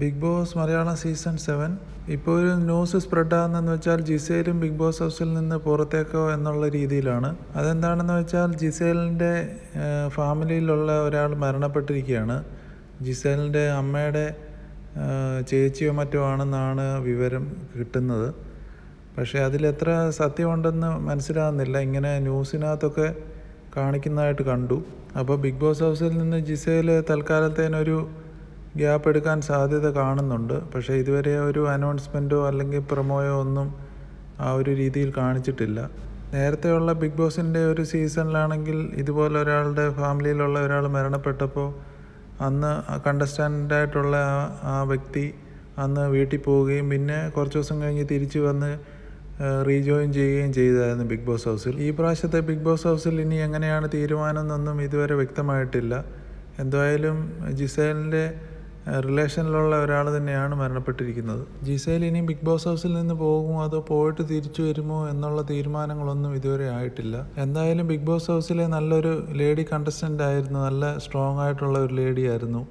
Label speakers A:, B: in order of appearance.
A: Big boss Malayalam season 7 ഇപ്പോൾ ഒരു news സ്പ്രെഡാകുന്നതെന്ന് വെച്ചാൽ ജിസേലും ബിഗ് ബോസ് ഹൗസിൽ നിന്ന് പുറത്തേക്കോ എന്നുള്ള രീതിയിലാണ്. അതെന്താണെന്ന് വെച്ചാൽ ജിസേലിൻ്റെ ഫാമിലിയിലുള്ള ഒരാൾ മരണപ്പെട്ടിരിക്കുകയാണ്. ജിസേലിൻ്റെ അമ്മയുടെ ചേച്ചിയോ മറ്റോ ആണെന്നാണ് വിവരം കിട്ടുന്നത്. പക്ഷേ അതിലെത്ര സത്യമുണ്ടെന്ന് മനസ്സിലാകുന്നില്ല. ഇങ്ങനെ ന്യൂസിനകത്തൊക്കെ കാണിക്കുന്നതായിട്ട് കണ്ടു. അപ്പോൾ ബിഗ് ബോസ് ഹൗസിൽ നിന്ന് ജിസേൽ തൽക്കാലത്തേനൊരു ഗ്യാപ്പ് എടുക്കാൻ സാധ്യത കാണുന്നുണ്ട്. പക്ഷേ ഇതുവരെ ഒരു അനൗൺസ്മെൻറ്റോ അല്ലെങ്കിൽ പ്രൊമോയോ ഒന്നും ആ ഒരു രീതിയിൽ കാണിച്ചിട്ടില്ല. നേരത്തെയുള്ള ബിഗ് ബോസിൻ്റെ ഒരു സീസണിലാണെങ്കിൽ ഇതുപോലെ ഒരാളുടെ ഫാമിലിയിലുള്ള ഒരാൾ മരണപ്പെട്ടപ്പോൾ അന്ന് കണ്ടസ്റ്റൻ്റായിട്ടുള്ള ആ വ്യക്തി അന്ന് വീട്ടിൽ പോവുകയും പിന്നെ കുറച്ച് ദിവസം കഴിഞ്ഞ് തിരിച്ച് വന്ന് റീജോയിൻ ചെയ്യുകയും ചെയ്തായിരുന്നു ബിഗ് ബോസ് ഹൗസിൽ. ഈ പ്രാവശ്യത്തെ ബിഗ് ബോസ് ഹൗസിൽ ഇനി എങ്ങനെയാണ് തീരുമാനം എന്നൊന്നും ഇതുവരെ വ്യക്തമായിട്ടില്ല. എന്തായാലും ജിസേലിൻ്റെ റിലേഷനിലുള്ള ഒരാൾ തന്നെയാണ് മരണപ്പെട്ടിരിക്കുന്നത്. ജിസേൽ ഇനി ബിഗ് ബോസ് ഹൗസിൽ നിന്ന് പോകുമോ അതോ പോയിട്ട് തിരിച്ചു വരുമോ എന്നുള്ള തീരുമാനങ്ങളൊന്നും ഇതുവരെ ആയിട്ടില്ല. എന്തായാലും ബിഗ് ബോസ് ഹൗസിലെ നല്ലൊരു ലേഡി കണ്ടസ്റ്റൻ്റ് ആയിരുന്നു. നല്ല സ്ട്രോങ് ആയിട്ടുള്ള ഒരു ലേഡി ആയിരുന്നു.